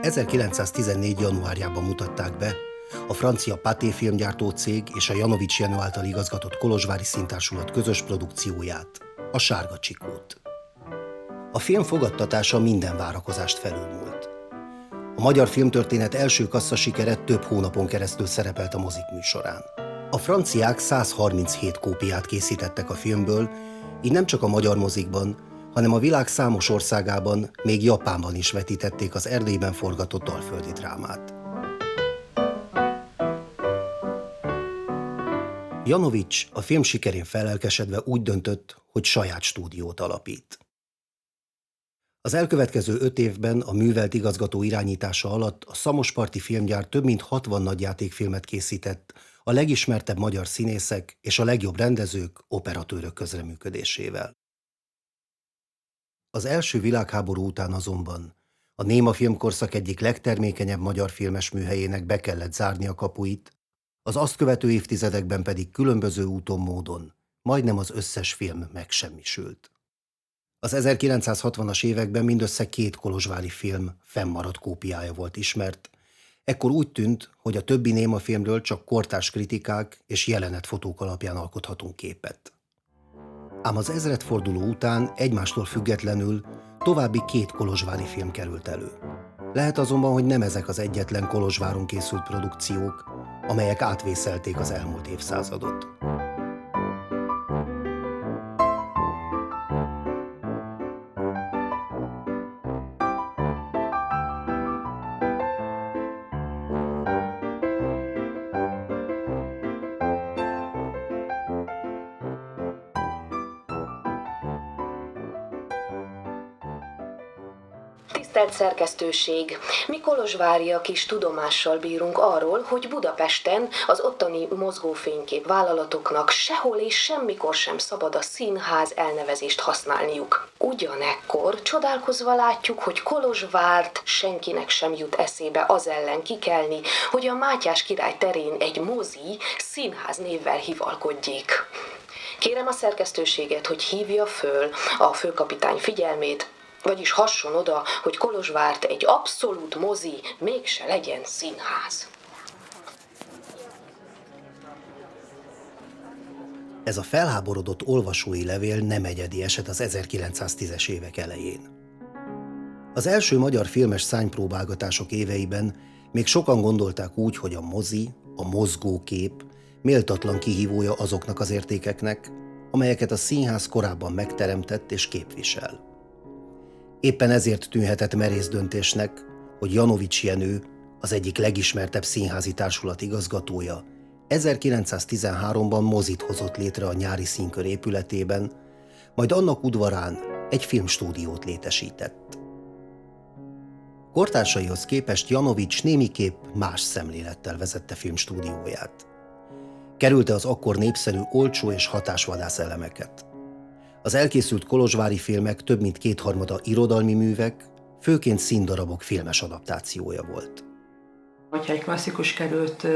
1914. januárjában mutatták be a francia Pathé filmgyártó cég és a Janovics Jenő által igazgatott Kolozsvári Színtársulat közös produkcióját, a Sárga Csikót. A film fogadtatása minden várakozást felülmúlt. A magyar filmtörténet első kasszasikere több hónapon keresztül szerepelt a mozik műsorán. A franciák 137 kópiát készítettek a filmből, így nem csak a magyar mozikban, hanem a világ számos országában, még Japánban is vetítették az Erdélyben forgatott alföldi drámát. Janovics a film sikerén felelkesedve úgy döntött, hogy saját stúdiót alapít. Az elkövetkező 5 évben a művelt igazgató irányítása alatt a szamosparti filmgyár több mint 60 nagyjátékfilmet készített a legismertebb magyar színészek és a legjobb rendezők, operatőrök közreműködésével. Az első világháború után azonban a néma filmkorszak egyik legtermékenyebb magyar filmes műhelyének be kellett zárni a kapuit, az azt követő évtizedekben pedig különböző úton módon majdnem az összes film megsemmisült. Az 1960-as években mindössze 2 kolozsvári film fennmaradt kópiája volt ismert, ekkor úgy tűnt, hogy a többi néma filmről csak kortárs kritikák és jelenetfotók alapján alkothatunk képet. Ám az ezredforduló után egymástól függetlenül további 2 kolozsvári film került elő. Lehet azonban, hogy nem ezek az egyetlen Kolozsváron készült produkciók, amelyek átvészelték az elmúlt évszázadot. Tisztelt szerkesztőség! Mi kolozsváriak is tudomással bírunk arról, hogy Budapesten az ottani mozgófénykép vállalatoknak sehol és semmikor sem szabad a színház elnevezést használniuk. Ugyanekkor csodálkozva látjuk, hogy Kolozsvárt senkinek sem jut eszébe az ellen kikelni, hogy a Mátyás király terén egy mozi színház névvel hivalkodjék. Kérem a szerkesztőséget, hogy hívja föl a főkapitány figyelmét, vagyis hasson oda, hogy Kolozsvárt egy abszolút mozi mégse legyen színház. Ez a felháborodott olvasói levél nem egyedi eset az 1910-es évek elején. Az első magyar filmes szárnypróbálgatások éveiben még sokan gondolták úgy, hogy a mozi, a mozgókép méltatlan kihívója azoknak az értékeknek, amelyeket a színház korábban megteremtett és képvisel. Éppen ezért tűnhetett merész döntésnek, hogy Janovics Jenő, az egyik legismertebb színházi társulat igazgatója, 1913-ban mozit hozott létre a Nyári Színkör épületében, majd annak udvarán egy filmstúdiót létesített. Kortársaihoz képest Janovics némiképp más szemlélettel vezette filmstúdióját. Kerülte az akkor népszerű olcsó és hatásvadász elemeket. Az elkészült kolozsvári filmek több mint 2/3 irodalmi művek, főként színdarabok filmes adaptációja volt. Hogyha egy klasszikus került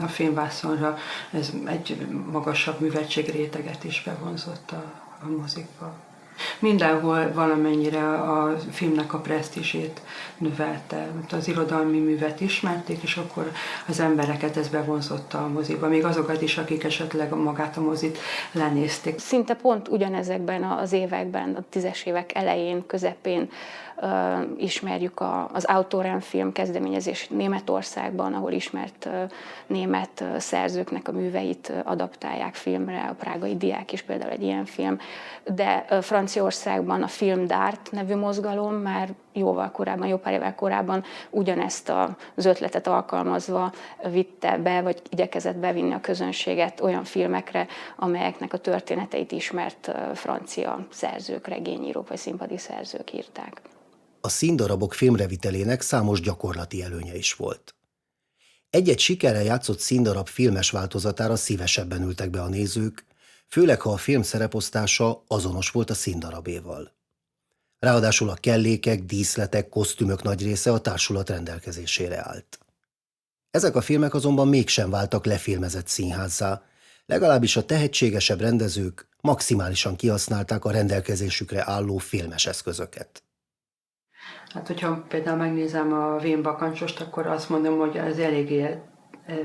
a filmvászonra, ez egy magasabb műveltségréteget is bevonzott a mozikba. Mindenhol valamennyire a filmnek a presztízsét növelte. Az irodalmi művet ismerték, és akkor az embereket ez bevonzotta a moziba. Még azokat is, akik esetleg magát a mozit lenézték. Szinte pont ugyanezekben az években, a 10-es évek elején, közepén ismerjük az Autorenfilm kezdeményezés Németországban, ahol ismert német szerzőknek a műveit adaptálják filmre, a Prágai Diák is például egy ilyen film, de Franciaországban a Film d'Art nevű mozgalom már jóval korábban, jó pár évvel korábban ugyanezt az ötletet alkalmazva vitte be, vagy igyekezett bevinni a közönséget olyan filmekre, amelyeknek a történeteit ismert francia szerzők, regényírók vagy színpadi szerzők írták. A színdarabok filmrevitelének számos gyakorlati előnye is volt. Egy-egy sikerrel játszott színdarab filmes változatára szívesebben ültek be a nézők, főleg ha a film szereposztása azonos volt a színdarabéval. Ráadásul a kellékek, díszletek, kosztümök nagy része a társulat rendelkezésére állt. Ezek a filmek azonban mégsem váltak lefilmezett színházzá, legalábbis a tehetségesebb rendezők maximálisan kihasználták a rendelkezésükre álló filmes eszközöket. Hát, hogyha például megnézem a Vén Bakancsost, akkor azt mondom, hogy ez eléggé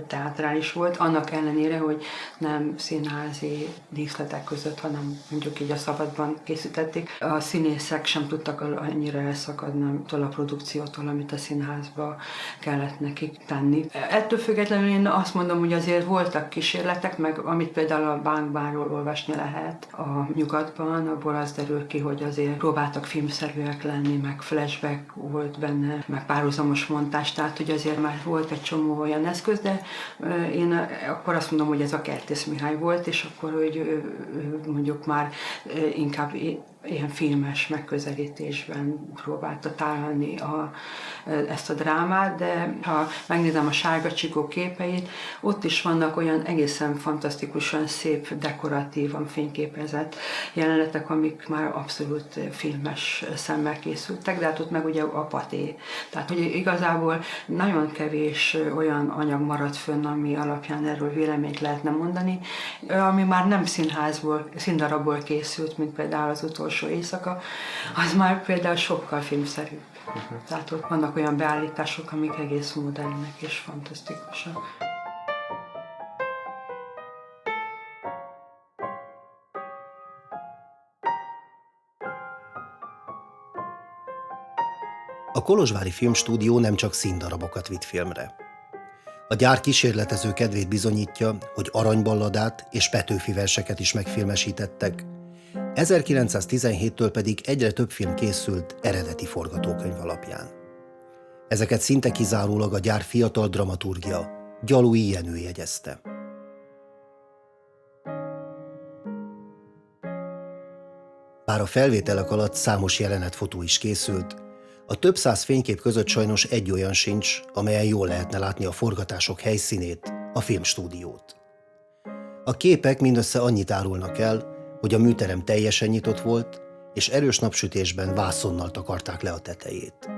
teátrális volt, annak ellenére, hogy nem színházi díszletek között, hanem mondjuk így a szabadban készítették. A színészek sem tudtak annyira elszakadni a produkciótól, amit a színházba kellett nekik tenni. Ettől függetlenül én azt mondom, hogy azért voltak kísérletek, meg amit például a Bánkbánról olvasni lehet a nyugatban, abból az derül ki, hogy azért próbáltak filmszerűek lenni, meg flashback volt benne, meg párhuzamos montás, tehát hogy azért már volt egy csomó olyan eszköz, de én akkor azt mondom, hogy ez a Kertész Mihály volt, és akkor, hogy mondjuk már inkább ilyen filmes megközelítésben próbálta találni ezt a drámát, de ha megnézem a Sárga Csigó képeit, ott is vannak olyan egészen fantasztikusan szép, dekoratívan fényképezett jelenetek, amik már abszolút filmes szemmel készültek, de hát ott meg ugye a paté. Tehát, hogy igazából nagyon kevés olyan anyag maradt fönn, ami alapján erről véleményt lehetne mondani, ami már nem színdarabból készült, mint például az Utolsó éjszaka, az már például sokkal filmszerűbb. Tehát ott vannak olyan beállítások, amik egész modernek és fantasztikusak. A kolozsvári filmstúdió nem csak színdarabokat vitt filmre. A gyár kísérletező kedvét bizonyítja, hogy Aranyballadát és Petőfi verseket is megfilmesítettek, 1917-től pedig egyre több film készült eredeti forgatókönyv alapján. Ezeket szinte kizárólag a gyár fiatal dramaturgja, Gyalui Jenő jegyezte. Bár a felvételek alatt számos jelenetfotó is készült, a több száz fénykép között sajnos egy olyan sincs, amelyen jól lehetne látni a forgatások helyszínét, a filmstúdiót. A képek mindössze annyit árulnak el, hogy a műterem teljesen nyitott volt, és erős napsütésben vászonnal takarták le a tetejét.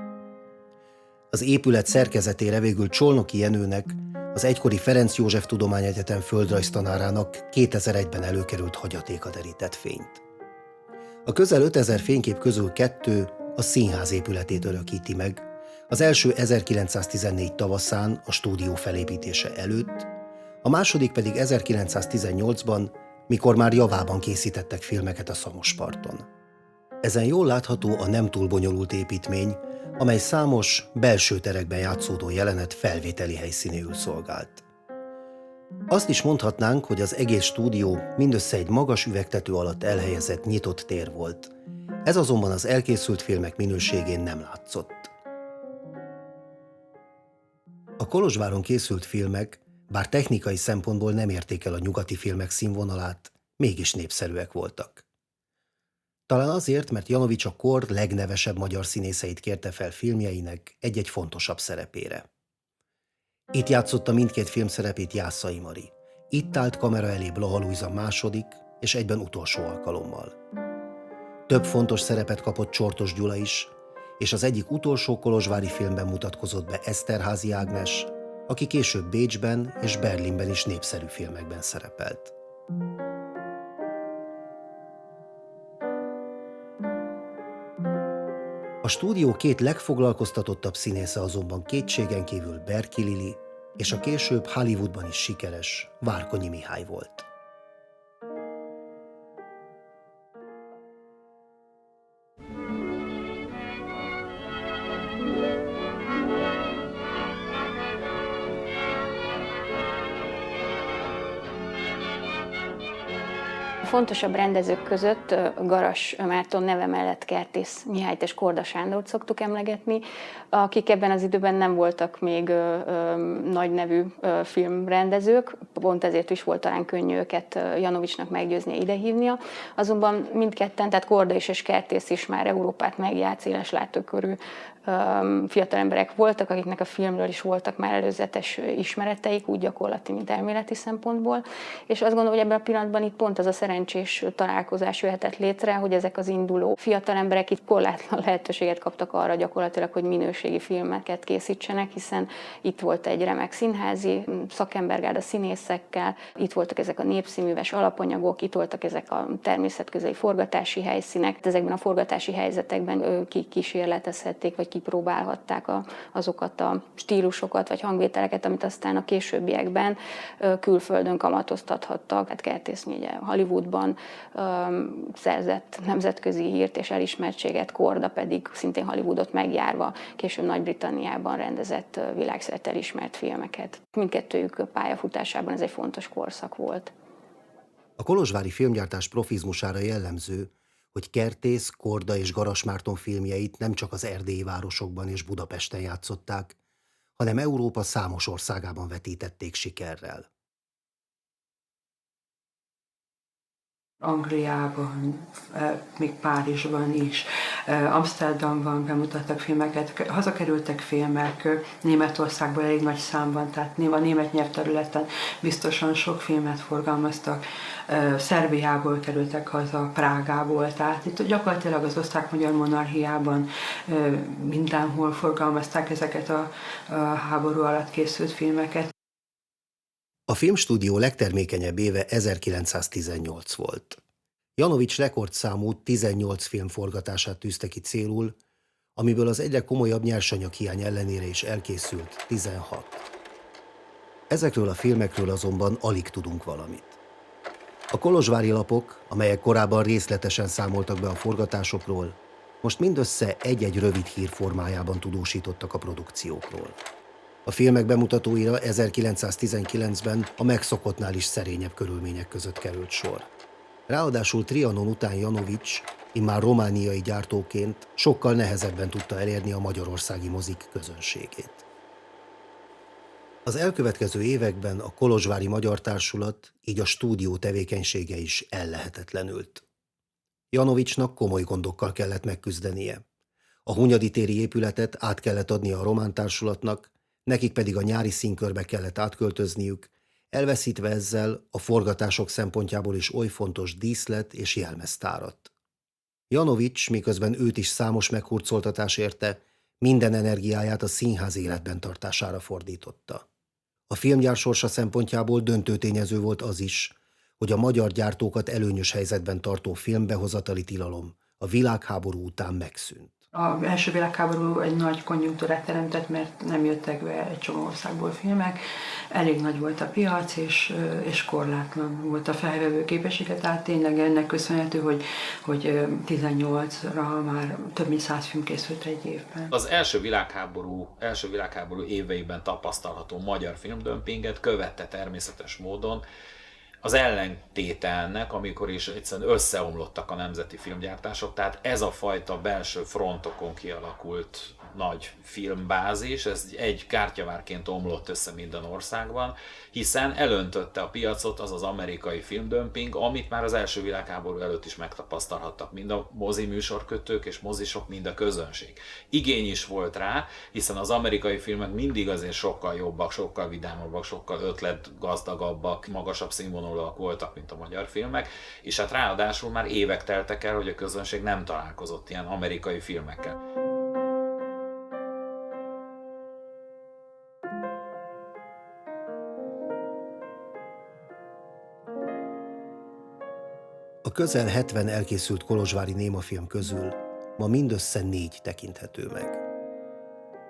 Az épület szerkezetére végül Csolnoki Jenőnek, az egykori Ferenc József Tudományegyetem földrajztanárának 2001-ben előkerült hagyatéka derített fényt. A közel 5000 fénykép közül 2 a színház épületét örökíti meg, az első 1914 tavaszán a stúdió felépítése előtt, a második pedig 1918-ban, mikor már javában készítettek filmeket a Szamosparton. Ezen jól látható a nem túl bonyolult építmény, amely számos belső terekben játszódó jelenet felvételi helyszínéül szolgált. Azt is mondhatnánk, hogy az egész stúdió mindössze egy magas üvegtető alatt elhelyezett nyitott tér volt. Ez azonban az elkészült filmek minőségén nem látszott. A Kolozsváron készült filmek, bár technikai szempontból nem érték el a nyugati filmek színvonalát, mégis népszerűek voltak. Talán azért, mert Janovics a kor legnevesebb magyar színészeit kérte fel filmjeinek egy-egy fontosabb szerepére. Itt játszotta mindkét film szerepét Jászai Mari. Itt állt kamera elé Blaha Lujza második és egyben utolsó alkalommal. Több fontos szerepet kapott Csortos Gyula is, és az egyik utolsó kolozsvári filmben mutatkozott be Eszterházy Ágnes, aki később Bécsben és Berlinben is népszerű filmekben szerepelt. A stúdió 2 legfoglalkoztatottabb színésze azonban kétségen kívül Berki Lili és a később Hollywoodban is sikeres Várkonyi Mihály volt. Fontosabb rendezők között Garas Márton neve mellett Kertész Mihályt és Korda Sándort szoktuk emlegetni, akik ebben az időben nem voltak még nagy nevű filmrendezők, pont ezért is volt talán könnyű őket Janovicsnak meggyőznie idehívnia. Azonban mindketten, tehát Korda és Kertész is már Európát megjárt, széles látókörű fiatal emberek voltak, akiknek a filmről is voltak már előzetes ismereteik, úgy gyakorlati, mint elméleti szempontból. És azt gondolom, hogy ebben a pillanatban itt pont az a szerencsé, szerencsés találkozás jöhetett létre, hogy ezek az induló fiatal emberek itt korlátlan lehetőséget kaptak arra gyakorlatilag, hogy minőségi filmeket készítsenek, hiszen itt volt egy remek színházi szakembergárda színészekkel, itt voltak ezek a népszínműves alapanyagok, itt voltak ezek a természetközeli forgatási helyszínek. Ezekben a forgatási helyzetekben kísérletezhették, vagy kipróbálhatták azokat a stílusokat, vagy hangvételeket, amit aztán a későbbiekben külföldön kamatoztathattak. Hát Kertész ugye Hollywoodban szerzett nemzetközi hírt és elismertséget, Korda pedig szintén Hollywoodot megjárva, később Nagy-Britanniában rendezett világszerte elismert filmeket. Mindkettőjük pályafutásában ez egy fontos korszak volt. A kolozsvári filmgyártás profizmusára jellemző, hogy Kertész, Korda és Garas Márton filmjeit nem csak az erdélyi városokban és Budapesten játszották, hanem Európa számos országában vetítették sikerrel. Angliában, még Párizsban is, Amsterdamban bemutattak filmeket, hazakerültek filmek, Németországból elég nagy számban, tehát a német nyelvterületen biztosan sok filmet forgalmaztak, Szerbiából kerültek haza, Prágából, tehát itt gyakorlatilag az osztrák-magyar monarchiában mindenhol forgalmazták ezeket a háború alatt készült filmeket. A filmstúdió legtermékenyebb éve 1918 volt. Janovics rekordszámú 18 film forgatását tűzte ki célul, amiből az egyre komolyabb nyersanyaghiány ellenére is elkészült 16. Ezekről a filmekről azonban alig tudunk valamit. A kolozsvári lapok, amelyek korábban részletesen számoltak be a forgatásokról, most mindössze egy-egy rövid hír formájában tudósítottak a produkciókról. A filmek bemutatóira 1919-ben a megszokottnál is szerényebb körülmények között került sor. Ráadásul Trianon után Janovics, immár romániai gyártóként sokkal nehezebben tudta elérni a magyarországi mozik közönségét. Az elkövetkező években a Kolozsvári Magyar Társulat, így a stúdió tevékenysége is ellehetetlenült. Janovicsnak komoly gondokkal kellett megküzdenie. A Hunyadi téri épületet át kellett adnia a Román Társulatnak, nekik pedig a Nyári Színkörbe kellett átköltözniük, elveszítve ezzel a forgatások szempontjából is oly fontos díszlet és jelmeztárat. Janovics, miközben őt is számos meghurcoltatás érte, minden energiáját a színház életben tartására fordította. A filmgyár sorsa szempontjából döntő tényező volt az is, hogy a magyar gyártókat előnyös helyzetben tartó filmbehozatali tilalom a világháború után megszűnt. Az első világháború egy nagy konjunktúrát teremtett, mert nem jöttek be egy csomó országból filmek, elég nagy volt a piac, és korlátlan volt a felvevő képessége, tehát tényleg ennek köszönhető, hogy 18-ra már több mint 100 film készült egy évben. Az első világháború éveiben tapasztalható magyar filmdömpinget követte természetes módon az ellentételnek, amikor is egyszerűen összeomlottak a nemzeti filmgyártások, tehát ez a fajta belső frontokon kialakult nagy filmbázis, ez egy kártyavárként omlott össze minden országban, hiszen elöntötte a piacot az az amerikai filmdömping, amit már az első világháború előtt is megtapasztalhattak mind a mozi műsorkötők és mozisok, mind a közönség. Igény is volt rá, hiszen az amerikai filmek mindig azért sokkal jobbak, sokkal vidámabbak, sokkal ötletgazdagabbak, magasabb színvonalúak voltak, mint a magyar filmek, és hát ráadásul már évek teltek el, hogy a közönség nem találkozott ilyen amerikai filmekkel. A közel 70 elkészült kolozsvári némafilm közül ma mindössze 4 tekinthető meg.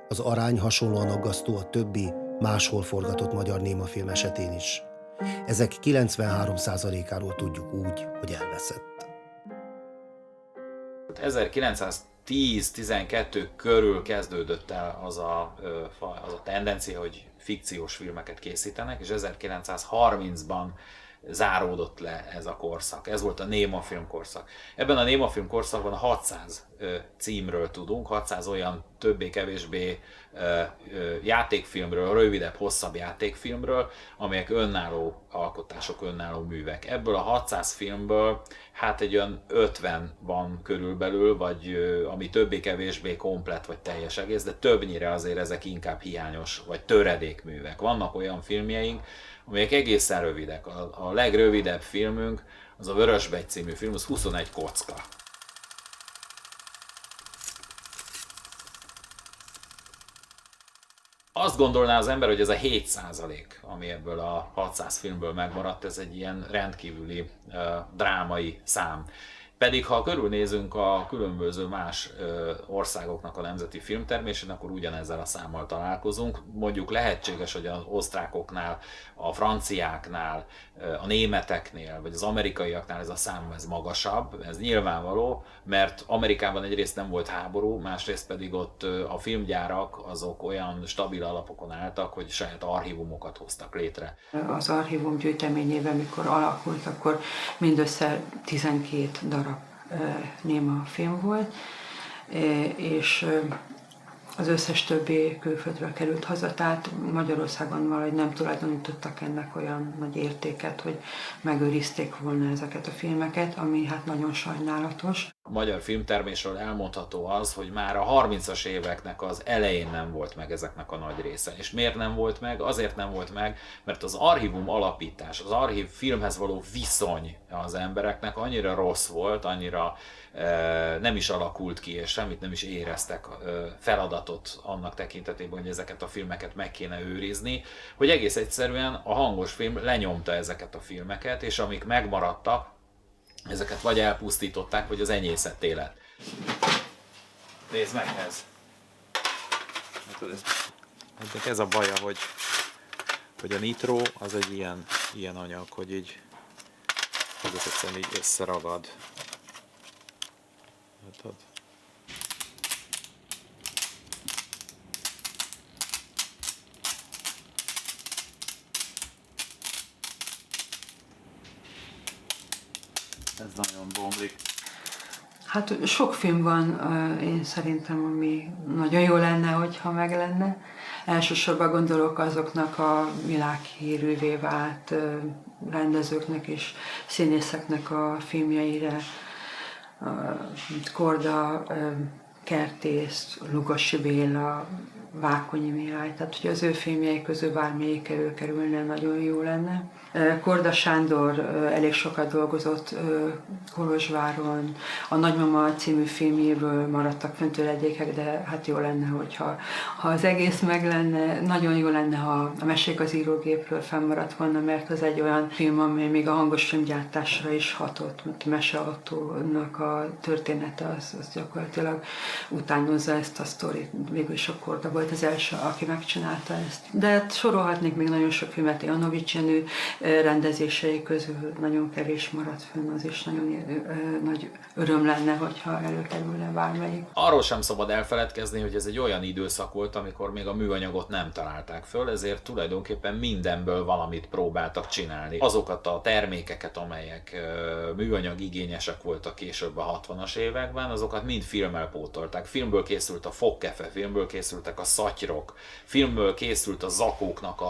Az arány hasonlóan aggasztó a többi, máshol forgatott magyar némafilm esetén is. Ezek 93%-áról tudjuk úgy, hogy elveszett. 1910-12 körül kezdődött el az a tendencia, hogy fikciós filmeket készítenek, és 1930-ban záródott le ez a korszak. Ez volt a némafilm korszak. Ebben a némafilm korszakban 600 címről tudunk, 600 olyan többé-kevésbé játékfilmről, rövidebb, hosszabb játékfilmről, amelyek önálló alkotások, önálló művek. Ebből a 600 filmből hát egy olyan 50 van körülbelül, vagy ami többé-kevésbé komplett vagy teljes egész, de többnyire azért ezek inkább hiányos vagy töredékművek. Vannak olyan filmjeink, amelyek egészen rövidek. A legrövidebb filmünk az a Vörösbegy című film, az 21 kocka. Azt gondolná az ember, hogy ez a 7%, ami ebből a 600 filmből megmaradt, ez egy ilyen rendkívüli drámai szám. Pedig ha körülnézünk a különböző más országoknak a nemzeti filmtermésén, akkor ugyanezzel a számmal találkozunk. Mondjuk lehetséges, hogy az osztrákoknál, a franciáknál, a németeknél, vagy az amerikaiaknál ez a szám ez magasabb. Ez nyilvánvaló, mert Amerikában egyrészt nem volt háború, másrészt pedig ott a filmgyárak azok olyan stabil alapokon álltak, hogy saját archívumokat hoztak létre. Az archívum gyűjteményében, mikor alakult, akkor mindössze 12 darab néma film volt, és az összes többi külföldről került haza, tehát Magyarországon valahogy nem tulajdonítottak ennek olyan nagy értéket, hogy megőrizték volna ezeket a filmeket, ami hát nagyon sajnálatos. A magyar filmtermésről elmondható az, hogy már a 30-as éveknek az elején nem volt meg ezeknek a nagy része. És miért nem volt meg? Azért nem volt meg, mert az archívum alapítás, az archív filmhez való viszony az embereknek annyira rossz volt, annyira nem is alakult ki, és semmit nem is éreztek feladatot annak tekintetében, hogy ezeket a filmeket meg kéne őrizni, hogy egész egyszerűen a hangos film lenyomta ezeket a filmeket, és amik megmaradtak, ezeket vagy elpusztították, vagy az enyészett élet. Nézd meg ez! Ez a baja, hogy a nitró az egy ilyen anyag, hogy így egész egyszerűen így összeragad. Látod? Ez nagyon bomlik. Hát sok film van, én szerintem, ami nagyon jó lenne, hogyha meg lenne. Elsősorban gondolok azoknak a világhírűvé vált rendezőknek és színészeknek a filmjeire, mint Korda, Kertész, Lugosi Béla, Vákonyi Mihály, tehát hogy az ő filmjei közül bármelyik előkerülne, nagyon jó lenne. Korda Sándor elég sokat dolgozott Kolozsváron, a Nagymama című filmjéből maradtak fent töredékek, de hát jó lenne, hogyha az egész meg lenne. Nagyon jó lenne, ha a Mesék az írógépről fennmaradt volna, mert az egy olyan film, amely még a hangos filmgyártásra is hatott, mert a Meseautónak a története az gyakorlatilag utánozza ezt a sztorit. Végül is a Korda volt az első, aki megcsinálta ezt. De hát sorolhatnék még nagyon sok filmet, Janovics Jenő rendezései közül nagyon kevés maradt fönn, az is nagyon nagy öröm lenne, hogyha előkerülne bármelyik. Arról sem szabad elfeledkezni, hogy ez egy olyan időszak volt, amikor még a műanyagot nem találták föl, ezért tulajdonképpen mindenből valamit próbáltak csinálni. Azokat a termékeket, amelyek műanyag igényesek voltak később a 60-as években, azokat mind filmmel pótolták. Filmből készült a fogkefe, filmből készültek a szatyrok, filmből készült a zakóknak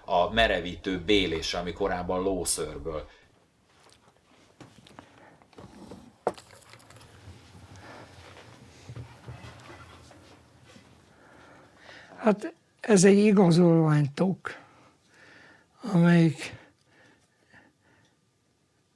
a merevítő bélése, ami korábban lószőrből. Hát ez egy igazolványtok, amelyik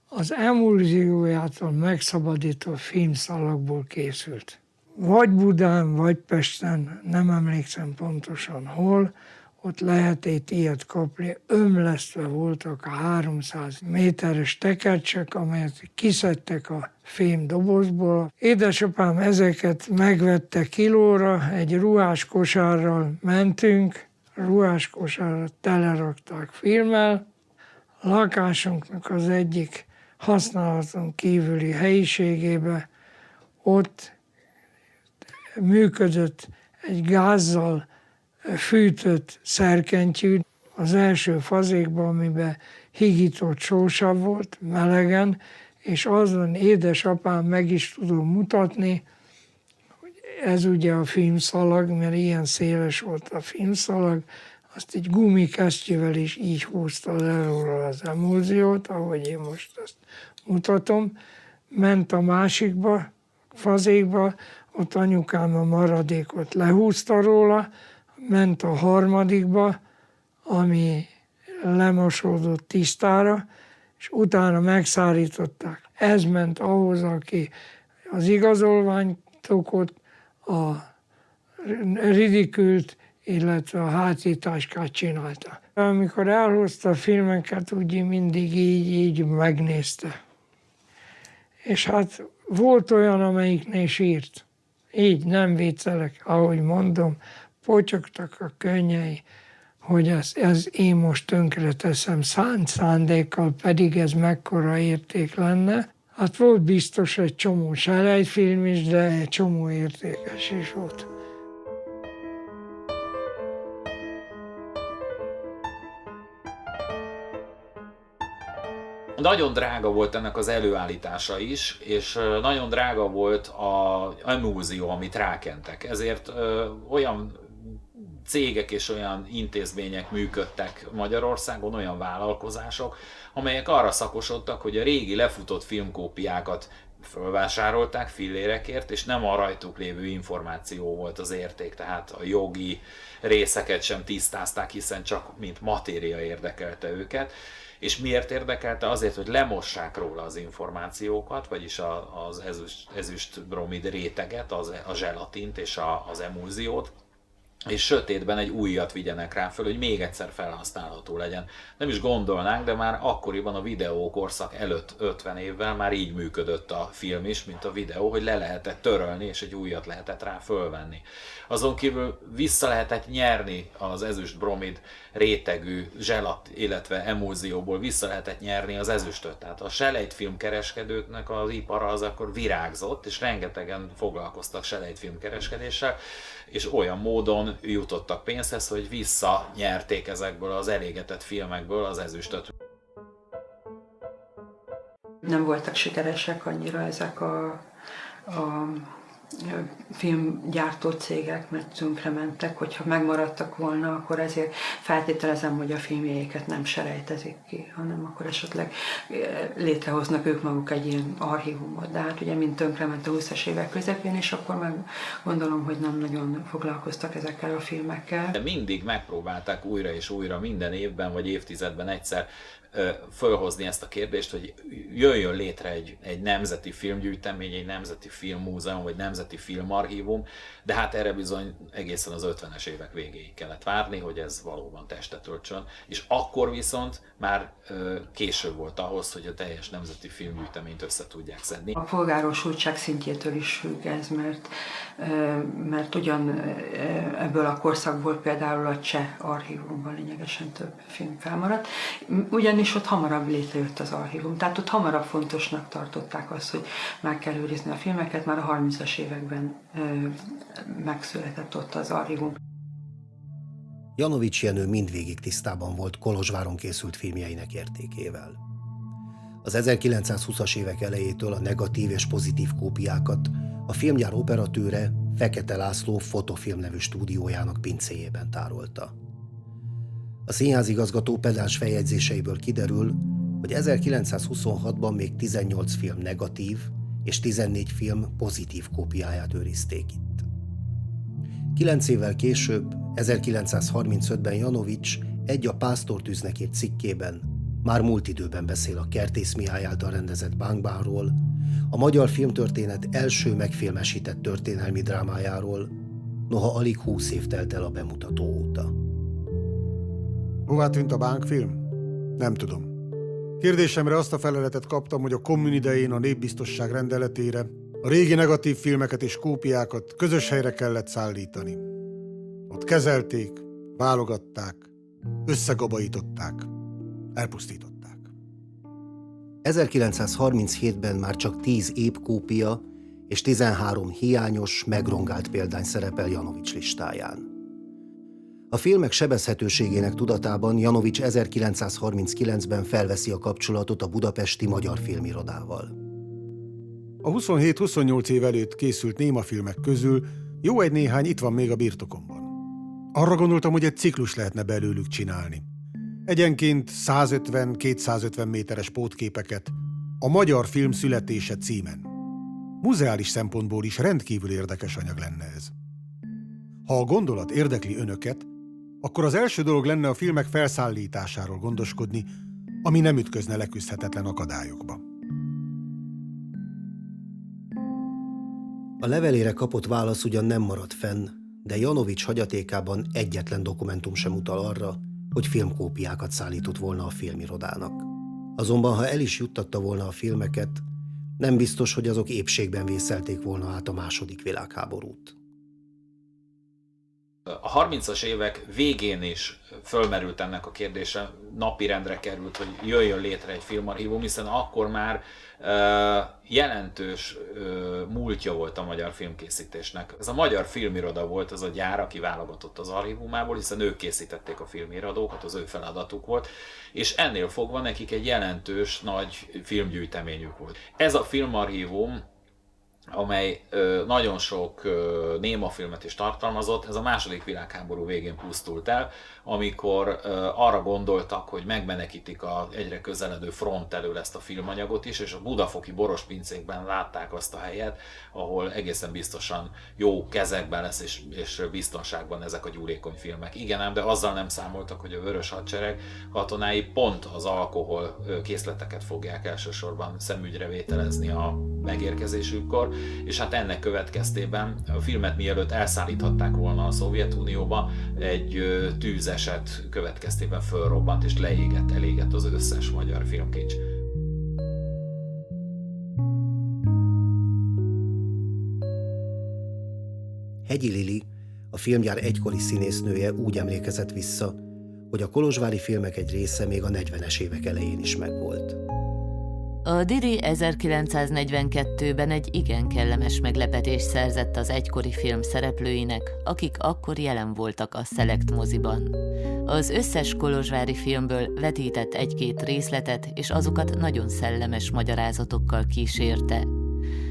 az emulziójától megszabadított filmszalagból készült. Vagy Budán, vagy Pesten, nem emlékszem pontosan hol, ott lehetett ilyet kapni. Ömlesztve voltak a 300 méteres tekercsek, amelyet kiszedtek a fémdobozból. Édesapám ezeket megvette kilóra, egy ruhás kosárral mentünk, ruhás kosárra telerakták filmmel. A lakásunknak az egyik használaton kívüli helyiségébe ott működött egy gázzal fűtött szerkentyű az első fazékban, amiben higított sósav volt, melegen, és azon édesapám meg is tudom mutatni, hogy ez ugye a filmszalag, mert ilyen széles volt a filmszalag, azt egy gumikesztyűvel is így húzta le róla az emulziót, ahogy én most ezt mutatom, ment a másikba, fazékba, ott anyukám a maradékot lehúzta róla, ment a harmadikba, ami lemosódott tisztára, és utána megszárították. Ez ment ahhoz, aki az igazolványtokot, a ridikült, illetve a hátításkát csinálta. Amikor elhozta a filmeket, úgy mindig így megnézte. És hát volt olyan, amelyiknél sírt. Így, nem viccelek, ahogy mondom, potyogtak a könnyei, hogy ez én most tönkre teszem szánt szándékkal, pedig ez mekkora érték lenne. Hát volt biztos egy csomó selejtfilm is, de egy csomó értékes is volt. Nagyon drága volt ennek az előállítása is, és nagyon drága volt a múzeum, amit rákentek. Ezért olyan cégek és olyan intézmények működtek Magyarországon, olyan vállalkozások, amelyek arra szakosodtak, hogy a régi lefutott filmkópiákat fölvásárolták fillérekért, és nem a rajtuk lévő információ volt az érték, tehát a jogi részeket sem tisztázták, hiszen csak mint matéria érdekelte őket. És miért érdekelte? Azért, hogy lemossák róla az információkat, vagyis az ezüst-bromid réteget, a zselatint és az emulziót, és sötétben egy újat vigyenek rá föl, hogy még egyszer felhasználható legyen. Nem is gondolnánk, de már akkoriban a videókorszak előtt 50 évvel már így működött a film is, mint a videó, hogy le lehetett törölni, és egy újat lehetett rá fölvenni. Azon kívül vissza lehetett nyerni az ezüst-bromid rétegű zselat, illetve emulzióból vissza lehetett nyerni az ezüstöt. Tehát a selejtfilmkereskedőknek az ipara az akkor virágzott, és rengetegen foglalkoztak selejtfilmkereskedéssel, és olyan módon jutottak pénzhez, hogy visszanyerték ezekből az elégetett filmekből az ezüstöt. Nem voltak sikeresek annyira ezek a filmgyártó cégek, mert tönkrementek, hogyha megmaradtak volna, akkor ezért feltételezem, hogy a filmjeiket nem selejtezik ki, hanem akkor esetleg létrehoznak ők maguk egy ilyen archívumot. De hát ugye mind tönkrement a 20-as évek közepén, és akkor meg gondolom, hogy nem nagyon foglalkoztak ezekkel a filmekkel. De mindig megpróbálták újra és újra minden évben vagy évtizedben egyszer fölhozni ezt a kérdést, hogy jöjjön létre egy nemzeti filmgyűjtemény, egy nemzeti filmmúzeum, vagy nemzeti filmarchívum, de hát erre bizony egészen az 50-es évek végéig kellett várni, hogy ez valóban testet öltsön, és akkor viszont már később volt ahhoz, hogy a teljes nemzeti filmgyűjteményt össze tudják szedni. A polgárosultság szintjétől is függ ez, mert ugyan ebből a korszakból például a cseh archívumban lényegesen több film felmaradt, ugyanis ott hamarabb létrejött az archívum, tehát ott hamarabb fontosnak tartották azt, hogy meg kell őrizni a filmeket, már a 30-as években megszületett ott az archívum. Janovics Jenő mindvégig tisztában volt Kolozsváron készült filmjeinek értékével. Az 1920-as évek elejétől a negatív és pozitív kópiákat a filmgyár operatőre Fekete László Fotofilm nevű stúdiójának pincéjében tárolta. A színházigazgató pedáns feljegyzéseiből kiderül, hogy 1926-ban még 18 film negatív és 14 film pozitív kópiáját őrizték itt. 9 évvel később, 1935-ben Janovics egy a Pásztortűznek írt cikkében már múlt időben beszél a Kertész Mihály által rendezett Bánk-Bánról, a magyar filmtörténet első megfilmesített történelmi drámájáról, noha alig 20 év telt el a bemutató óta. Hová tűnt a Bánk-film? Nem tudom. Kérdésemre azt a feleletet kaptam, hogy a kommun idején a népbiztosság rendeletére a régi negatív filmeket és kópiákat közös helyre kellett szállítani. Ott kezelték, válogatták, összegabajították, elpusztították. 1937-ben már csak 10 épp kópia és 13 hiányos, megrongált példány szerepel Janovics listáján. A filmek sebezhetőségének tudatában Janovics 1939-ben felveszi a kapcsolatot a budapesti Magyar Filmirodával. A 27-28 év előtt készült némafilmek közül jó egy néhány itt van még a birtokomban. Arra gondoltam, hogy egy ciklus lehetne belőlük csinálni. Egyenként 150-250 méteres pótképeket a magyar film születése címen. Muzeális szempontból is rendkívül érdekes anyag lenne ez. Ha a gondolat érdekli önöket, akkor az első dolog lenne a filmek felszállításáról gondoskodni, ami nem ütközne leküzdhetetlen akadályokba. A levelére kapott válasz ugyan nem maradt fenn, de Janovics hagyatékában egyetlen dokumentum sem utal arra, hogy filmkópiákat szállított volna a filmirodának. Azonban, ha el is juttatta volna a filmeket, nem biztos, hogy azok épségben vészelték volna át a II. Világháborút. A 30-as évek végén is fölmerült ennek a kérdése, napirendre került, hogy jöjjön létre egy filmarchívum, hiszen akkor már jelentős múltja volt a magyar filmkészítésnek. Ez a Magyar Filmiroda volt az a gyár, aki válogatott az archívumából, hiszen ők készítették a filmiradókat, az ő feladatuk volt, és ennél fogva nekik egy jelentős nagy filmgyűjteményük volt. Ez a filmarchívum, amely nagyon sok némafilmet is tartalmazott, ez a II. Világháború végén pusztult el, amikor arra gondoltak, hogy megmenekítik az egyre közeledő front elől ezt a filmanyagot is, és a budafoki borospincékben látták azt a helyet, ahol egészen biztosan jó kezekben lesz és biztonságban ezek a gyúlékony filmek. Igen, ám, de azzal nem számoltak, hogy a Vörös Hadsereg katonái pont az alkohol készleteket fogják elsősorban szemügyre vételezni a megérkezésükkor, és hát ennek következtében a filmet mielőtt elszállíthatták volna a Szovjetunióba, egy tűzeset következtében fölrobbant és elégett az összes magyar filmkincs. Hegyi Lili, a filmgyár egykori színésznője úgy emlékezett vissza, hogy a kolozsvári filmek egy része még a 40-es évek elején is megvolt. A Diri 1942-ben egy igen kellemes meglepetést szerzett az egykori film szereplőinek, akik akkor jelen voltak a Select moziban. Az összes kolozsvári filmből vetített egy-két részletet, és azokat nagyon szellemes magyarázatokkal kísérte.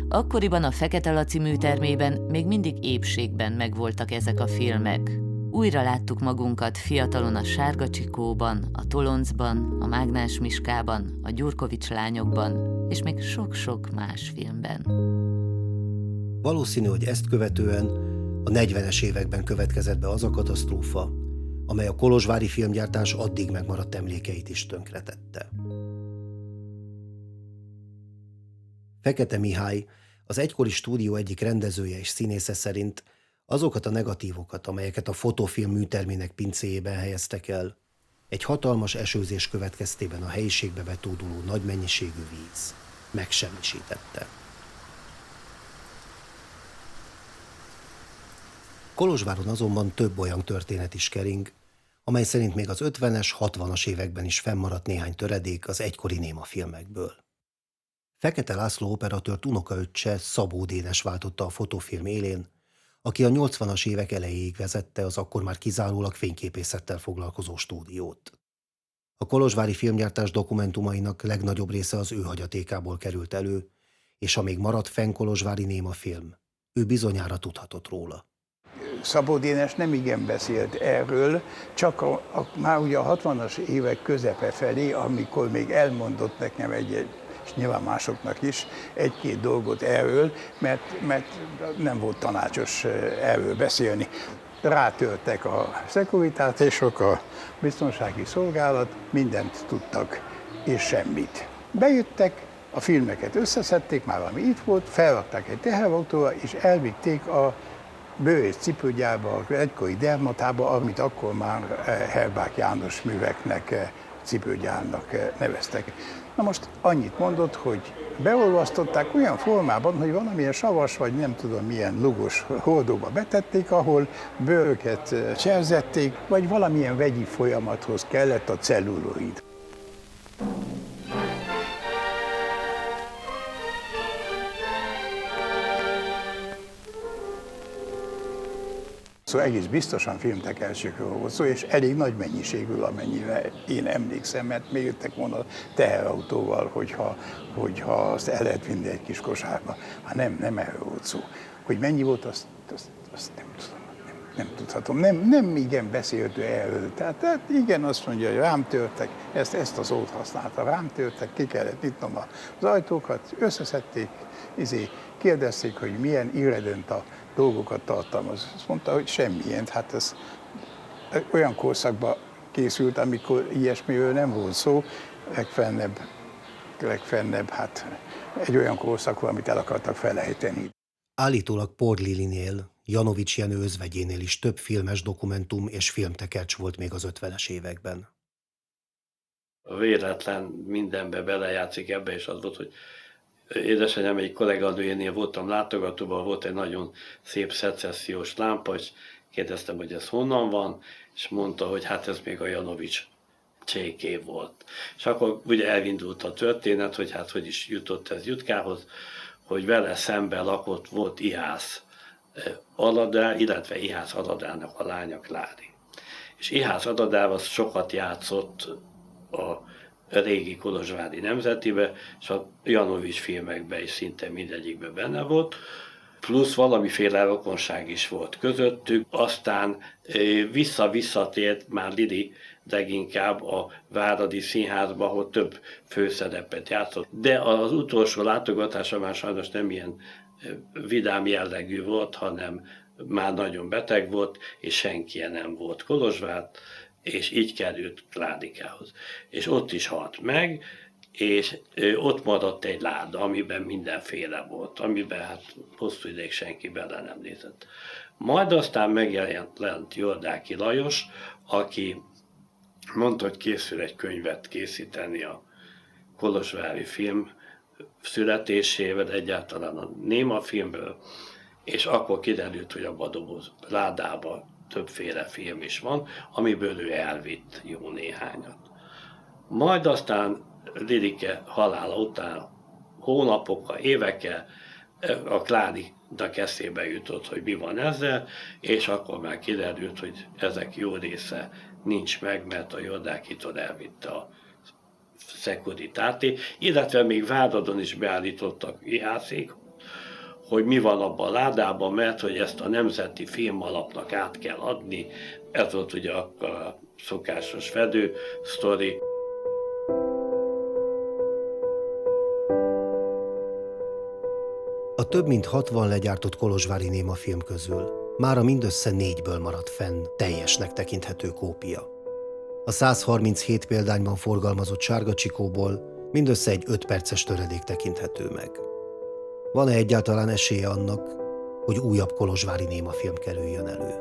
Akkoriban a Fekete Laci műtermében még mindig épségben megvoltak ezek a filmek. Újra láttuk magunkat fiatalon a Sárga Csikóban, a Toloncban, a Mágnás Miskában, a Gyurkovics lányokban, és még sok-sok más filmben. Valószínű, hogy ezt követően a 40-es években következett be az a katasztrófa, amely a kolozsvári filmgyártás addig megmaradt emlékeit is tönkretette. Fekete Mihály, az egykori stúdió egyik rendezője és színésze szerint azokat a negatívokat, amelyeket a fotófilm műtermének pincéjében helyeztek el, egy hatalmas esőzés következtében a helyiségbe betóduló nagy mennyiségű víz megsemmisítette. Kolozsváron azonban több olyan történet is kering, amely szerint még az 50-es, 60-as években is fennmaradt néhány töredék az egykori némafilmekből. Fekete László operatőrt unokaöccse Szabó Dénes váltotta a fotófilm élén, aki a 80-as évek elejéig vezette az akkor már kizárólag fényképészettel foglalkozó stúdiót. A kolozsvári filmgyártás dokumentumainak legnagyobb része az ő hagyatékából került elő, és ha még maradt fenn kolozsvári némafilm, ő bizonyára tudhatott róla. Szabó Dénes nem igen beszélt erről, csak már ugye a 60-as évek közepe felé, amikor még elmondott nekem és nyilván másoknak is egy-két dolgot erről, mert nem volt tanácsos erről beszélni. Rátörtek a szekuritások, a biztonsági szolgálat, mindent tudtak, és semmit. Bejöttek, a filmeket összeszedték, már ami itt volt, felrakták egy teherautóra, és elvitték a bőr- és cipőgyárba, az egykori Dermatába, amit akkor már Herbák János műveknek, cipőgyárnak neveztek. Na most annyit mondott, hogy beolvasztották olyan formában, hogy valamilyen savas, vagy nem tudom milyen lugos hordóba betették, ahol bőröket cserzették, vagy valamilyen vegyi folyamathoz kellett a celluloid. Szóval egész biztosan filmtekercsékről volt szó, és elég nagy mennyiségű, amennyire én emlékszem, mert még jöttek volna teherautóval, hogyha azt el lehet vinni egy kis kosárba. Hát nem erről volt szó. Hogy mennyi volt, azt nem tudom. Nem tudhatom. Nem igen beszélt ő erről. Tehát igen, azt mondja, hogy rám törtek, ezt a szót használta, rám törtek, ki kellett nyitnom az ajtókat, összeszedték, kérdezték, hogy milyen irredent a dolgokat tartalmaz. Azt mondta, hogy semmilyen. Hát ez olyan korszakban készült, amikor ilyesmiről nem volt szó. legfennebb, hát egy olyan korszak, amit el akartak felejteni. Állítólag Por Lilinél, Janovics Jenő özvegyénél is több filmes dokumentum és filmtekercs volt még az 50-es években. A véletlen mindenbe belejátszik, ebbe is az volt, hogy édesanyám egy kolléganőjénél voltam látogatóban, volt egy nagyon szép szecessziós lámpa, és kérdeztem, hogy ez honnan van, és mondta, hogy hát ez még a Janovics cséké volt. És akkor ugye elindult a történet, hogy hát hogy is jutott ez Jutkához, hogy vele szemben lakott volt Ihász Aladár, illetve Ihász Aladának a lánya Klári. És Ihász Aladár az sokat játszott a régi kolozsvári Nemzetibe, és a Janovics filmekben is szinte mindegyikben benne volt, plusz valamiféle rokonság is volt közöttük, aztán visszatért már Lili leginkább a Váradi Színházba, ahol több főszerepet játszott. De az utolsó látogatása már sajnos nem ilyen vidám jellegű volt, hanem már nagyon beteg volt, és senki nem volt Kolozsvár, és így került Klárikához. És ott is halt meg, és ott maradt egy láda, amiben mindenféle volt, amiben hát hosszú ideig senki bele nem nézett. Majd aztán megjelent Jordáky Lajos, aki mondta, hogy készül egy könyvet készíteni a kolozsvári film születésével, egyáltalán a néma filmből, és akkor kiderült, hogy abban a doboz ládában többféle film is van, amiből ő elvitt jó néhányat. Majd aztán Lilike halála után hónapokkal, évekkel a Klárinak eszébe jutott, hogy mi van ezzel, és akkor már kiderült, hogy ezek jó része nincs meg, mert a Jordakitól elvitte a Szekuritáté, illetve még Váradon is beállítottak Ihászék, hogy mi van abban a ládában, mert hogy ezt a Nemzeti Filmalapnak át kell adni. Ez volt ugye a szokásos fedő sztori. A több mint 60 legyártott kolozsvári némafilm közül mára mindössze 4-ből maradt fenn teljesnek tekinthető kópia. A 137 példányban forgalmazott Sárga Csikóból mindössze egy 5 perces töredék tekinthető meg. Van-e egyáltalán esélye annak, hogy újabb kolozsvári némafilm kerüljön elő?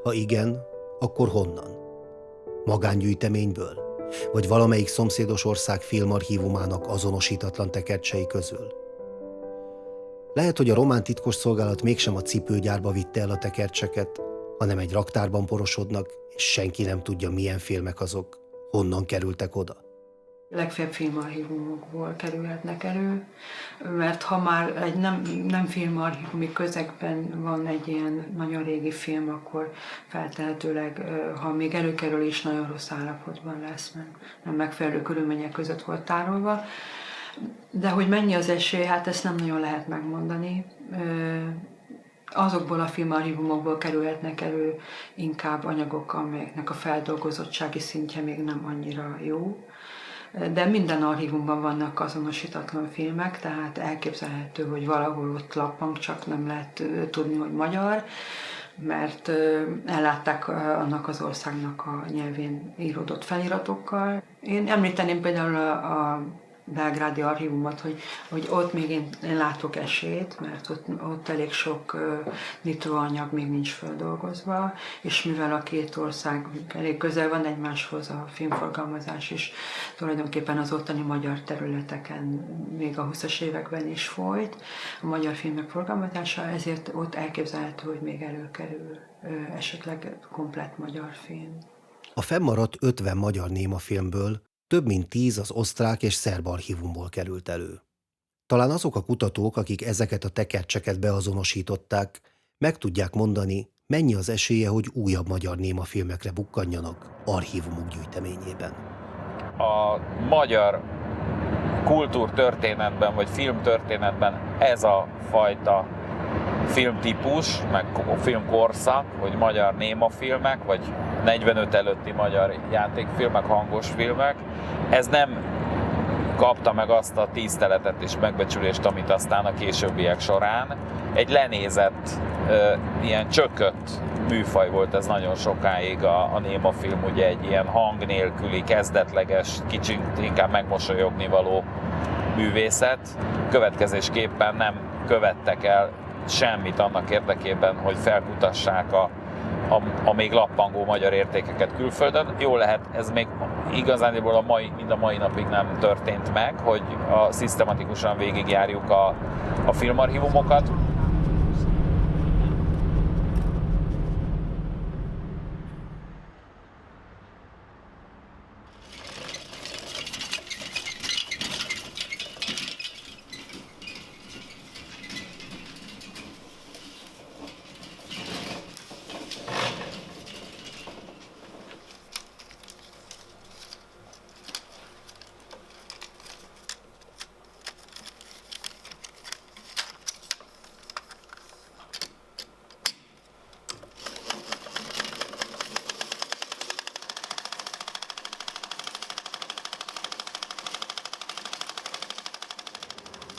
Ha igen, akkor honnan? Magángyűjteményből? Vagy valamelyik szomszédos ország filmarchívumának azonosítatlan tekercsei közül? Lehet, hogy a román titkosszolgálat mégsem a cipőgyárba vitte el a tekercseket, hanem egy raktárban porosodnak, és senki nem tudja, milyen filmek azok, honnan kerültek oda. Legfeljebb filmarchívumokból kerülhetnek elő, mert ha már egy nem filmarchívumi közegben van egy ilyen nagyon régi film, akkor feltehetőleg, ha még előkerül is, nagyon rossz állapotban lesz, mert nem megfelelő körülmények között volt tárolva. De hogy mennyi az esély, hát ezt nem nagyon lehet megmondani. Azokból a filmarchívumokból kerülhetnek elő inkább anyagok, amelyeknek a feldolgozottsági szintje még nem annyira jó. De minden archívumban vannak azonosítatlan filmek, tehát elképzelhető, hogy valahol ott lappang, csak nem lehet tudni, hogy magyar, mert ellátták annak az országnak a nyelvén íródott feliratokkal. Én említeném például a belgrádi archívumot, hogy ott még én látok esélyt, mert ott elég sok nitroanyag még nincs feldolgozva, és mivel a két ország elég közel van egymáshoz, a filmforgalmazás is tulajdonképpen az ottani magyar területeken még a 20-as években is folyt, a magyar filmek forgalmazása, ezért ott elképzelhető, hogy még előkerül esetleg komplett magyar film. A fennmaradt 50 magyar némafilmből több mint 10 az osztrák és szerb archívumból került elő. Talán azok a kutatók, akik ezeket a tekercseket beazonosították, meg tudják mondani, mennyi az esélye, hogy újabb magyar némafilmekre bukkanjanak archívumok gyűjteményében. A magyar kultúrtörténetben vagy filmtörténetben ez a fajta filmtípus, meg filmkorszak, hogy magyar némafilmek, vagy 45 előtti magyar játékfilmek, hangos filmek, ez nem kapta meg azt a tiszteletet és megbecsülést, amit aztán a későbbiek során. Egy lenézett, ilyen csökött műfaj volt ez nagyon sokáig a némafilm, ugye egy ilyen hang nélküli, kezdetleges, kicsit inkább megmosolyogni való művészet. Következésképpen nem követtek el semmit annak érdekében, hogy felkutassák a még lappangó magyar értékeket külföldön. Jól lehet, ez még igazániból mind a mai napig nem történt meg, hogy szisztematikusan végigjárjuk a filmarchívumokat.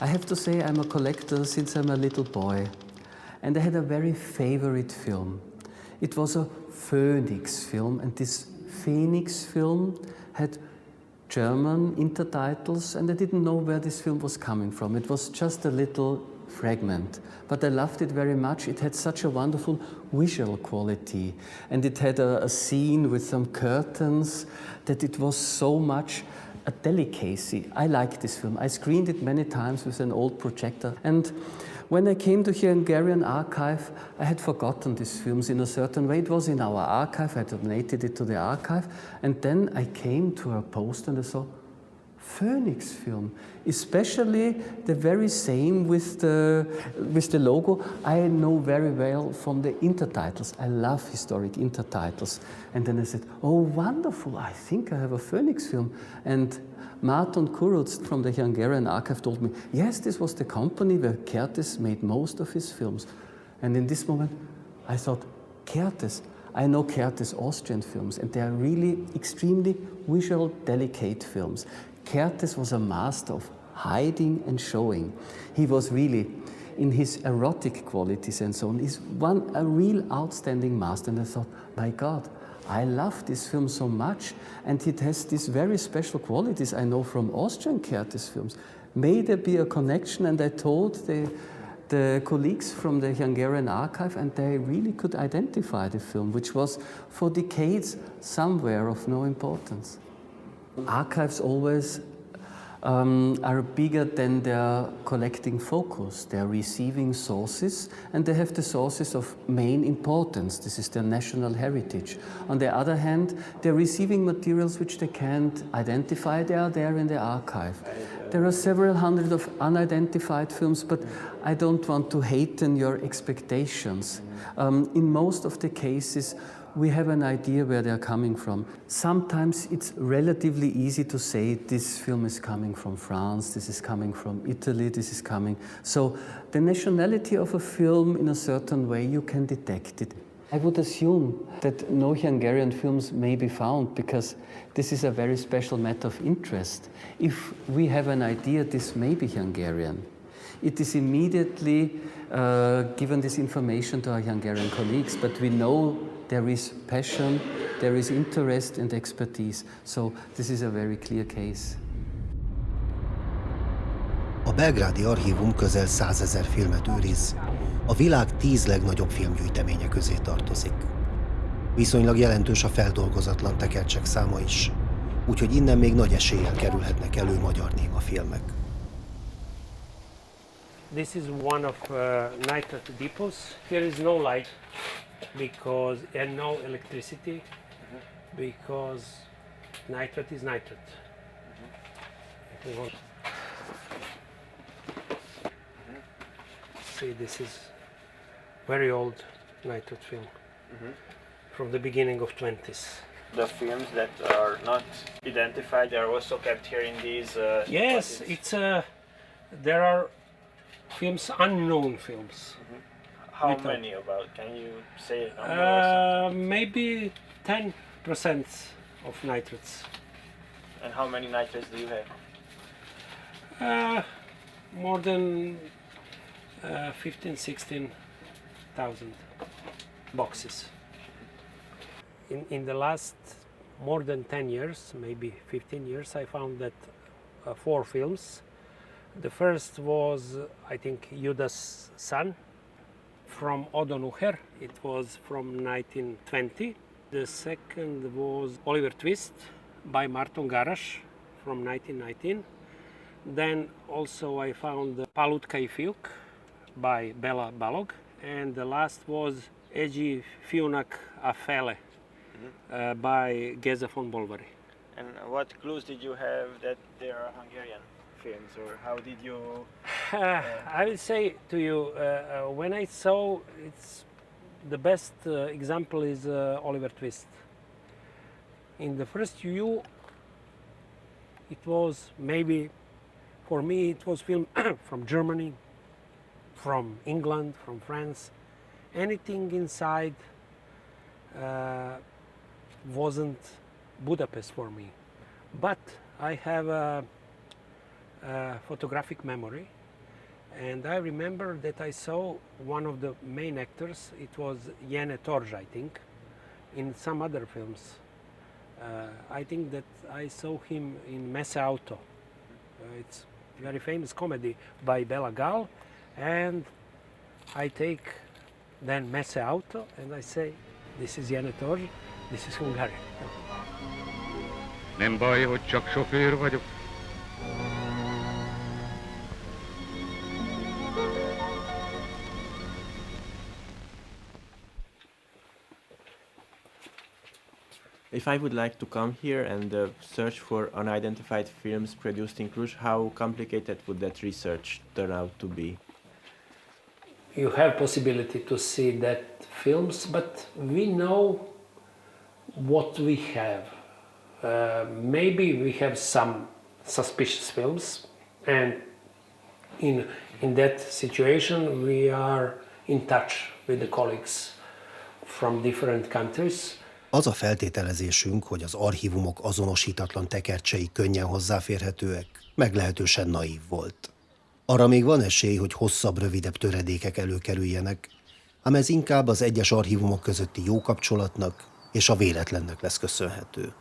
I have to say I'm a collector since I'm a little boy, and I had a very favorite film. It was a Phoenix film, and this Phoenix film had German intertitles, and I didn't know where this film was coming from. It was just a little fragment, but I loved it very much. It had such a wonderful visual quality, and it had a scene with some curtains that it was so much a delicacy. I liked this film. I screened it many times with an old projector. And when I came to Hungarian archive, I had forgotten these films in a certain way. It was in our archive. I donated it to the archive. And then I came to a post and I saw Phoenix film, especially the very same with the logo. I know very well from the intertitles. I love historic intertitles. And then I said, oh, wonderful, I think I have a Phoenix film. And Márton Kuruc from the Hungarian archive told me, yes, this was the company where Kertész made most of his films. And in this moment, I thought, Kertész, I know Kertész Austrian films, and they are really extremely visual, delicate films. Kertész was a master of hiding and showing. He was really, in his erotic qualities and so on, he's a real outstanding master. And I thought, my God, I love this film so much, and it has these very special qualities I know from Austrian Kertész films. May there be a connection? And I told the colleagues from the Hungarian archive, and they really could identify the film, which was for decades somewhere of no importance. Archives always are bigger than their collecting focus. They're receiving sources, and they have the sources of main importance. This is their national heritage. On the other hand, they're receiving materials which they can't identify. They are there in the archive. There are several hundred of unidentified films, but I don't want to hasten your expectations. In most of the cases, we have an idea where they're coming from. Sometimes it's relatively easy to say this film is coming from France, this is coming from Italy, this is coming. So the nationality of a film in a certain way, you can detect it. I would assume that no Hungarian films may be found because this is a very special matter of interest. If we have an idea this may be Hungarian, it is immediately given this information to our Hungarian colleagues, but we know there is passion, there is interest and expertise. So this is a very clear case. A belgrádi archívum közel 100 000 filmet őriz, a világ 10 legnagyobb filmgyűjteménye közé tartozik. Viszonylag jelentős a feldolgozatlan tekercsek száma is, úgyhogy innen még nagy eséllyel kerülhetnek elő magyar némafilmek. This is one of nitrate depots. Here is no light and no electricity because nitrate is nitrate. See, this is very old nitrate film from the beginning of 20s. The films that are not identified are also kept here in these. Yes, deposits. there are films, unknown films. How many about? Can you say a number or something? Maybe 10% of nitrates. And how many nitrates do you have? More than 15,000-16,000 boxes. In the last more than 10 years, maybe 15 years, I found that 4 films. The first was, I think, Judas' Son from Odo Nuher. It was from 1920. The second was Oliver Twist by Marton Garas from 1919. Then also I found Palutka i Fiuk by Bela Balog. And the last was Egi Fiunak Afele by Geza von Bolvary. And what clues did you have that they are Hungarian films, or how did you? I will say to you, when I saw it's the best example is Oliver Twist. In the first view, it was maybe, for me, it was film from Germany, from England, from France. Anything inside wasn't Budapest for me. But I have a photographic memory, and I remember that I saw one of the main actors. It was Jene Torj, I think, in some other films. I think that I saw him in Messe Auto. It's a very famous comedy by Bela Gal, and I take then Messe Auto and I say, this is Jene Torj, this is Hungary. Nem baj, hogy csak sofőr vagyok. If I would like to come here and search for unidentified films produced in Cluj, how complicated would that research turn out to be? You have possibility to see that films, but we know what we have. Maybe we have some suspicious films, and in that situation we are in touch with the colleagues from different countries. Az a feltételezésünk, hogy az archívumok azonosítatlan tekercsei könnyen hozzáférhetőek, meglehetősen naív volt. Arra még van esély, hogy hosszabb, rövidebb töredékek előkerüljenek, ám ez inkább az egyes archívumok közötti jó kapcsolatnak és a véletlennek lesz köszönhető.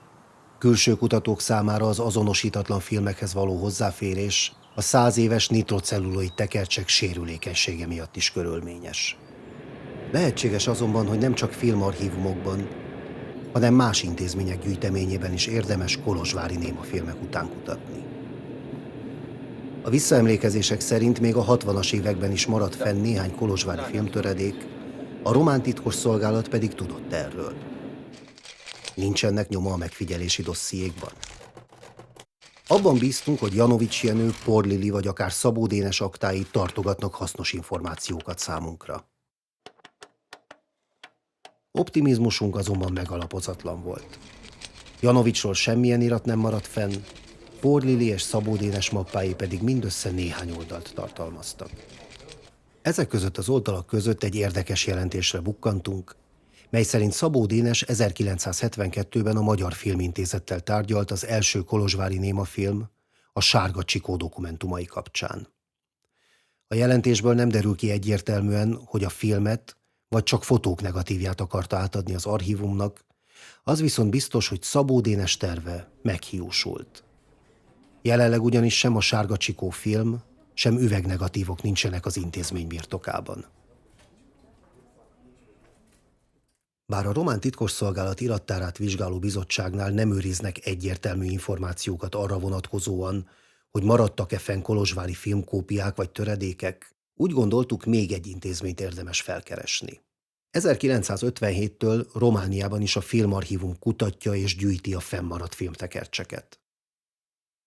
Külső kutatók számára az azonosítatlan filmekhez való hozzáférés a 100 éves nitrocelluloid tekercsek sérülékenysége miatt is körülményes. Lehetséges azonban, hogy nem csak filmarchívumokban, hanem más intézmények gyűjteményében is érdemes kolozsvári némafilmek után kutatni. A visszaemlékezések szerint még a 60-as években is maradt fenn néhány kolozsvári filmtöredék, a román titkosszolgálat pedig tudott erről. Nincs ennek nyoma a megfigyelési dossziékban. Abban bíztunk, hogy Janovics Jenő, Por Lili vagy akár Szabó Dénes aktái tartogatnak hasznos információkat számunkra. Optimizmusunk azonban megalapozatlan volt. Janovicsról semmilyen irat nem maradt fenn, Por Lili és Szabó Dénes mappái pedig mindössze néhány oldalt tartalmaztak. Ezek között az oldalak között egy érdekes jelentésre bukkantunk, mely szerint Szabó Dénes 1972-ben a Magyar Filmintézettel tárgyalt az első kolozsvári némafilm, a Sárga Csikó dokumentumai kapcsán. A jelentésből nem derül ki egyértelműen, hogy a filmet vagy csak fotók negatívját akarta átadni az archívumnak, az viszont biztos, hogy Szabó Dénes terve meghiúsult. Jelenleg ugyanis sem a Sárga Csikó film, sem üvegnegatívok nincsenek az intézmény birtokában. Bár a román titkosszolgálat irattárát vizsgáló bizottságnál nem őriznek egyértelmű információkat arra vonatkozóan, hogy maradtak-e fenn kolozsvári filmkópiák vagy töredékek, úgy gondoltuk, még egy intézményt érdemes felkeresni. 1957-től Romániában is a filmarchívum kutatja és gyűjti a fennmaradt filmtekercseket.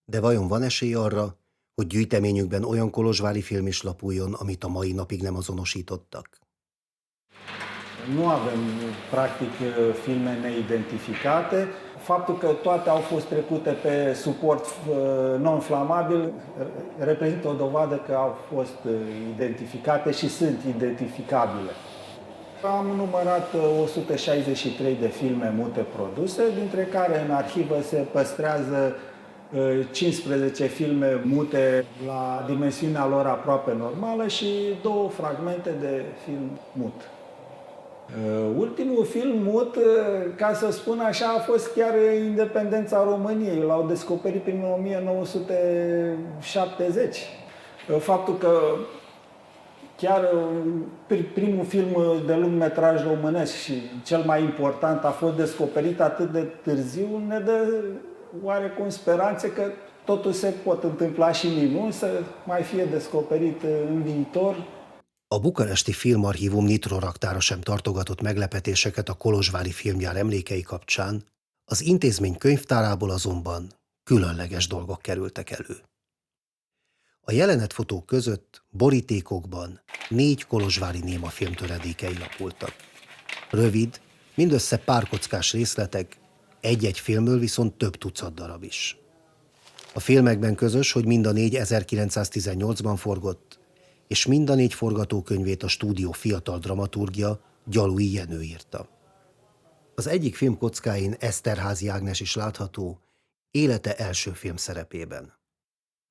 De vajon van esély arra, hogy gyűjteményükben olyan kolozsvári film is lapuljon, amit a mai napig nem azonosítottak? Nu avem, practic, filme neidentificate. Faptul că toate au fost trecute pe suport non-flamabil reprezintă o dovadă că au fost identificate și sunt identificabile. Am numărat 163 de filme mute produse, dintre care în arhivă se păstrează 15 filme mute la dimensiunea lor aproape normală și 2 fragmente de film mut. Ultimul film mut, ca să spun așa, a fost chiar independența României. L-au descoperit prin 1970. Faptul că chiar primul film de lungmetraj românesc și cel mai important a fost descoperit atât de târziu, ne dă oarecum speranțe că totul se pot întâmpla și minuni, să mai fie descoperit în viitor. A bukaresti filmarchívum Nitro raktára sem tartogatott meglepetéseket a kolozsvári filmgyár emlékei kapcsán, az intézmény könyvtárából azonban különleges dolgok kerültek elő. A jelenetfotók között borítékokban 4 kolozsvári némafilm töredékei lapultak. Rövid, mindössze párkockás részletek, egy-egy filmből viszont több tucat darab is. A filmekben közös, hogy mind a 4 1918-ban forgott, és mind a 4 forgatókönyvét a stúdió fiatal dramaturgja, Gyalui Jenő írta. Az egyik film kockáin Eszterházy Ágnes is látható, élete első film szerepében.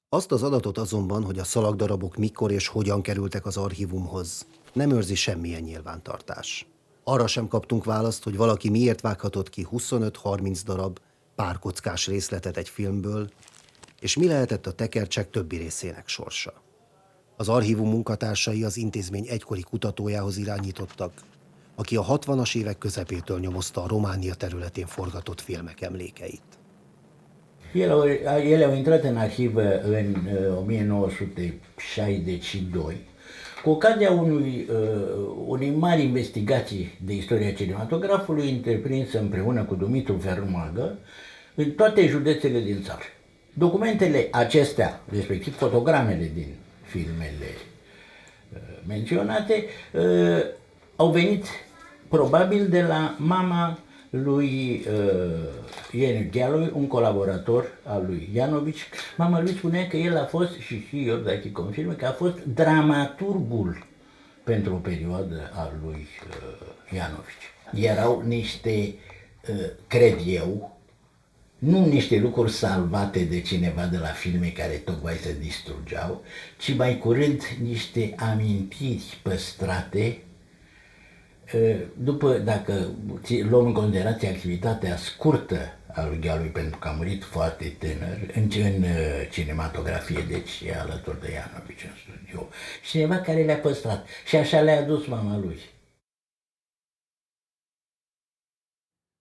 Azt az adatot azonban, hogy a szalagdarabok mikor és hogyan kerültek az archívumhoz, nem őrzi semmilyen nyilvántartás. Arra sem kaptunk választ, hogy valaki miért vághatott ki 25-30 darab párkockás részletet egy filmből, és mi lehetett a tekercsek többi részének sorsa. Az archívum munkatársai az intézmény egykori kutatójához irányítottak, aki a 60-as évek közepétől nyomozta a Románia területén forgatott filmek emlékeit. Ele au intrat în arhivă în 1962, cu ocazia unei mari investigații de istoria cinematografului întreprinsă împreună cu Dumitru Vermagă în toate județele din țară. Documentele acestea, respectiv fotogramele din filmele menționate, au venit probabil de la mama lui Ieniu Ghealui, un colaborator al lui Ianovici. Mama lui spunea că el a fost, și Iordache confirmă, că a fost dramaturgul pentru o perioadă a lui Ianovici. Erau niște, cred eu, nu niște lucruri salvate de cineva de la filme care tocmai se distrugeau, ci mai curând niște amintiri păstrate. După, dacă luăm în considerație activitatea scurtă a lui Ghealui, pentru că a murit foarte tânăr în cinematografie, deci e alături de Ianovici în studio, cineva care le-a păstrat și așa le-a adus mama lui.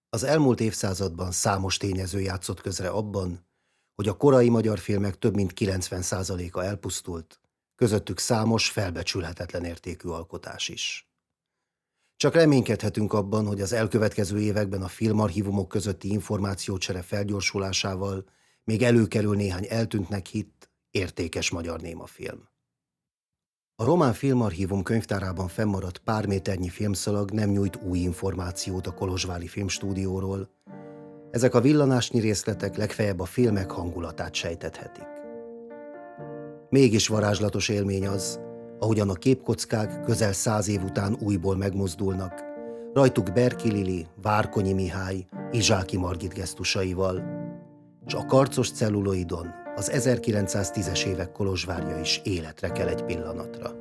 Az elmúlt évszázadban számos tényező játszott közre abban, hogy a korai magyar filmek több mint 90%-a elpusztult, közöttük számos felbecsülhetetlen értékű alkotás is. Csak reménykedhetünk abban, hogy az elkövetkező években a filmarchívumok közötti információcsere felgyorsulásával még előkerül néhány eltűntnek hitt, értékes magyar némafilm. A Román Filmarchívum könyvtárában fennmaradt pár méternyi filmszalag nem nyújt új információt a kolozsvári filmstúdióról. Ezek a villanásnyi részletek legfeljebb a filmek hangulatát sejtethetik. Mégis varázslatos élmény az, ahogyan a képkockák közel 100 év után újból megmozdulnak, rajtuk Berki Lili, Várkonyi Mihály, Izsáki Margit gesztusaival, és a karcos celluloidon az 1910-es évek Kolozsvárja is életre kel egy pillanatra.